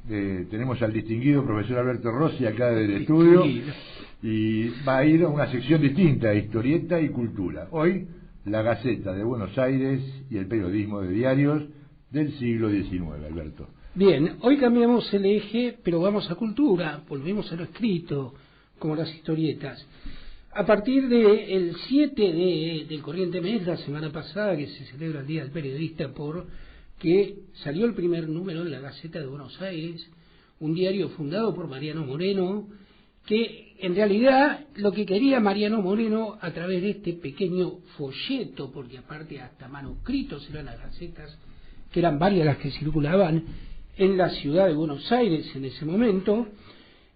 tenemos al distinguido profesor Alberto Rossi acá del estudio, y va a ir a una sección distinta, historieta y cultura. Hoy, la Gaceta de Buenos Aires y el periodismo de diarios del siglo XIX, Alberto. Bien, hoy cambiamos el eje, pero vamos a cultura, volvemos a lo escrito, como las historietas. A partir del 7 del corriente mes, la semana pasada, que se celebra el Día del Periodista, que salió el primer número de la Gaceta de Buenos Aires, un diario fundado por Mariano Moreno, que en realidad lo que quería Mariano Moreno a través de este pequeño folleto, porque aparte hasta manuscritos eran las gacetas, que eran varias las que circulaban en la ciudad de Buenos Aires en ese momento,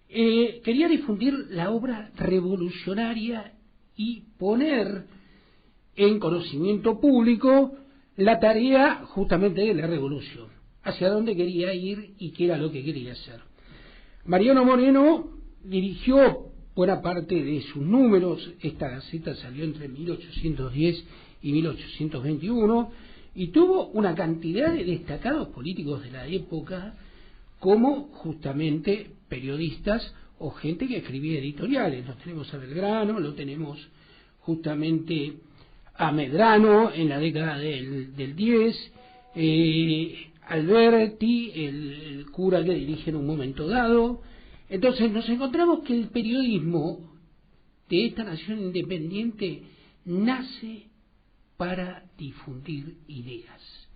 quería difundir la obra revolucionaria y poner en conocimiento público la tarea justamente de la revolución, hacia dónde quería ir y qué era lo que quería hacer. Mariano Moreno dirigió buena parte de sus números. Esta gaceta salió entre 1810 y 1821 y tuvo una cantidad de destacados políticos de la época como justamente periodistas o gente que escribía editoriales. Lo tenemos a Belgrano, lo tenemos justamente a Medrano en la década del 10, Alberti, el cura que dirige en un momento dado. Entonces nos encontramos que el periodismo de esta nación independiente nace para difundir ideas.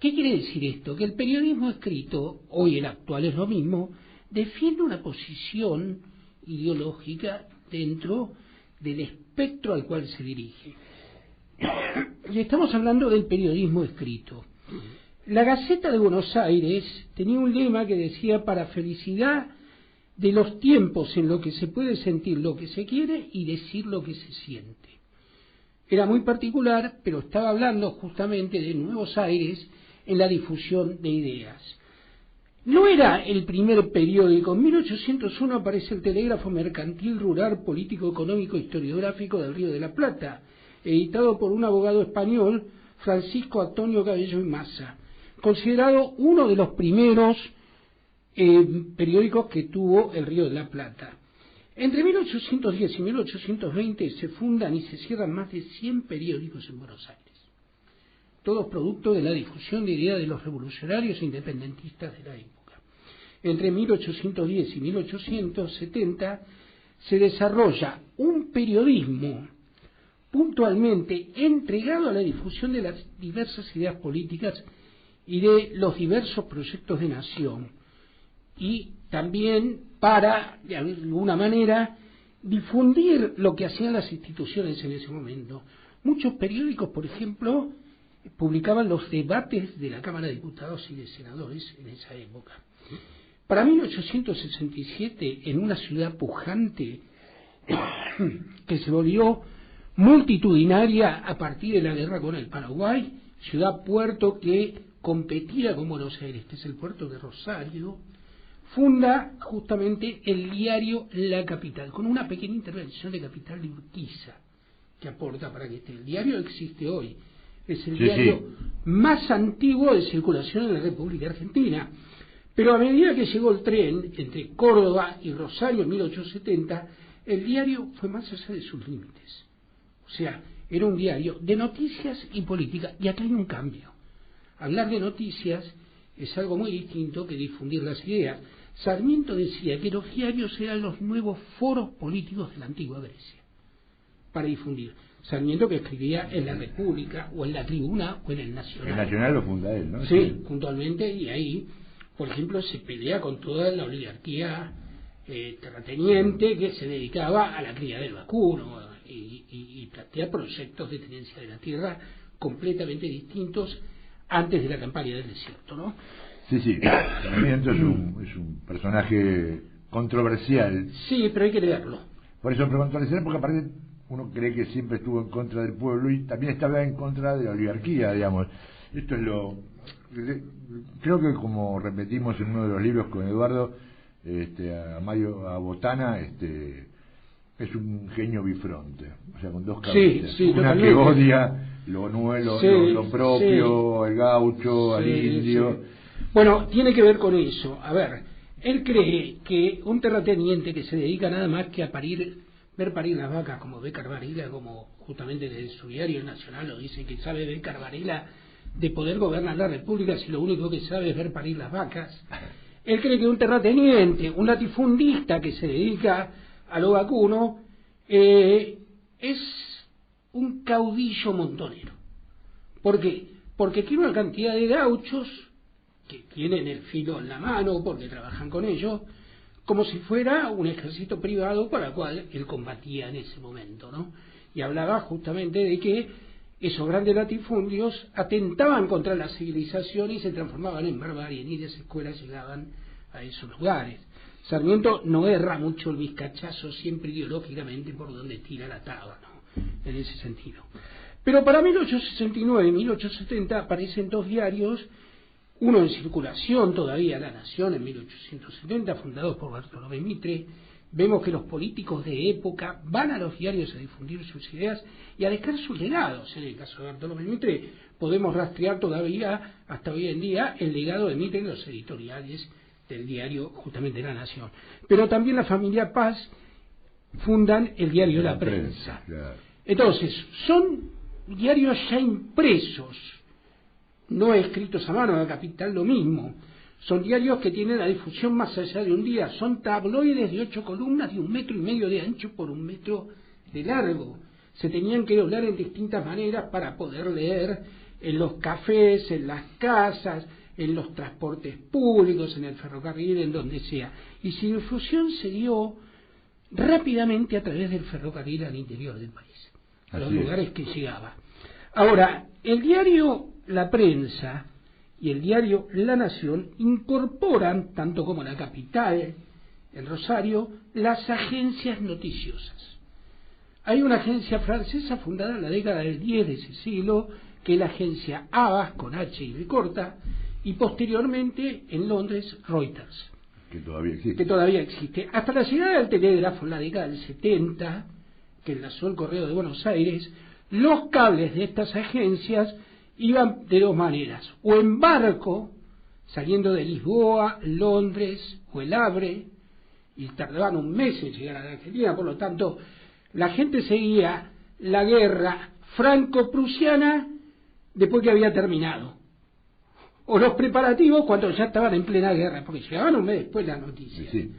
¿Qué quiere decir esto? Que el periodismo escrito, hoy el actual es lo mismo, defiende una posición ideológica dentro del espectro al cual se dirige. Y estamos hablando del periodismo escrito. La Gaceta de Buenos Aires tenía un lema que decía: para felicidad de los tiempos en lo que se puede sentir lo que se quiere y decir lo que se siente. Era muy particular, pero estaba hablando justamente de Nuevos Aires en la difusión de ideas. No era el primer periódico. En 1801 aparece el Telégrafo Mercantil Rural Político Económico Historiográfico del Río de la Plata, editado por un abogado español, Francisco Antonio Cabello y Maza, considerado uno de los primeros periódicos que tuvo el Río de la Plata. Entre 1810 y 1820 se fundan y se cierran más de 100 periódicos en Buenos Aires, todos producto de la difusión de ideas de los revolucionarios e independentistas de la época. Entre 1810 y 1870 se desarrolla un periodismo puntualmente entregado a la difusión de las diversas ideas políticas y de los diversos proyectos de nación, y también para, de alguna manera, difundir lo que hacían las instituciones en ese momento. Muchos periódicos, por ejemplo, publicaban los debates de la Cámara de Diputados y de Senadores en esa época. Para 1867, en una ciudad pujante que se volvió multitudinaria a partir de la guerra con el Paraguay, ciudad-puerto que competía con Buenos Aires, que es el puerto de Rosario, funda justamente el diario La Capital, con una pequeña intervención de Capital de Urquiza, que aporta para que esté. El diario existe hoy, es el diario más antiguo de circulación en la República Argentina, pero a medida que llegó el tren entre Córdoba y Rosario en 1870, el diario fue más allá de sus límites. O sea, era un diario de noticias y política, y acá hay un cambio. Hablar de noticias es algo muy distinto que difundir las ideas. Sarmiento decía que los diarios eran los nuevos foros políticos de la antigua Grecia, para difundir. Sarmiento, que escribía en la República, o en la Tribuna, o en el Nacional. El Nacional lo funda él, ¿no? Sí, puntualmente, y ahí, por ejemplo, se pelea con toda la oligarquía terrateniente que se dedicaba a la cría del vacuno y plantea proyectos de tenencia de la tierra completamente distintos antes de la campaña del desierto, ¿no? Sí, Sarmiento es un personaje controversial. Sí, pero hay que leerlo. Por eso, pero controversial, porque aparte uno cree que siempre estuvo en contra del pueblo y también estaba en contra de la oligarquía, digamos. Esto es creo que, como repetimos en uno de los libros con Eduardo, a Botana, es un genio bifronte, o sea, con dos cabezas. Sí, una totalmente. que odia lo propio, el gaucho, al indio, Bueno, tiene que ver con eso. A ver, él cree que un terrateniente que se dedica nada más que a ver parir las vacas, como Béccar Varela, como justamente desde su diario nacional lo dice, que sabe Béccar Varela de poder gobernar la República si lo único que sabe es ver parir las vacas. Él cree que un terrateniente, un latifundista que se dedica a lo vacuno, es un caudillo montonero. ¿Por qué? Porque tiene una cantidad de gauchos que tienen el filo en la mano porque trabajan con ellos, como si fuera un ejército privado para el cual él combatía en ese momento, ¿no? Y hablaba justamente de que esos grandes latifundios atentaban contra la civilización y se transformaban en barbarie, ni de esas escuelas llegaban a esos lugares. Sarmiento no erra mucho el vizcachazo, siempre ideológicamente por donde tira la taba, ¿no? En ese sentido. Pero para 1869 y 1870 aparecen dos diarios, uno en circulación todavía, La Nación, en 1870, fundados por Bartolomé Mitre. Vemos que los políticos de época van a los diarios a difundir sus ideas y a dejar sus legados. En el caso de Bartolomé Mitre podemos rastrear todavía, hasta hoy en día, el legado de Mitre en los editoriales del diario justamente La Nación. Pero también la familia Paz fundan el diario La Prensa. Claro. Entonces, son diarios ya impresos, no escritos a mano. En la Capital lo mismo. Son diarios que tienen la difusión más allá de un día. Son tabloides de 8 columnas de 1,5 metros de ancho por 1 metro de largo. Se tenían que doblar en distintas maneras para poder leer en los cafés, en las casas, en los transportes públicos, en el ferrocarril, en donde sea. Y su difusión se dio rápidamente a través del ferrocarril al interior del país, a los lugares que llegaba. Ahora, el diario La Prensa y el diario La Nación incorporan, tanto como La Capital, en Rosario, las agencias noticiosas. Hay una agencia francesa fundada en la década del 10 de ese siglo, que es la agencia Havas, con H y B corta, y posteriormente en Londres Reuters, que todavía existe. Hasta la llegada del telégrafo en la década del 70, que enlazó el Correo de Buenos Aires, los cables de estas agencias iban de dos maneras: o en barco, saliendo de Lisboa, Londres o el Havre, y tardaban un mes en llegar a la Argentina. Por lo tanto, la gente seguía la guerra franco-prusiana después que había terminado, o los preparativos cuando ya estaban en plena guerra, porque llegaban un mes después las noticias. Sí.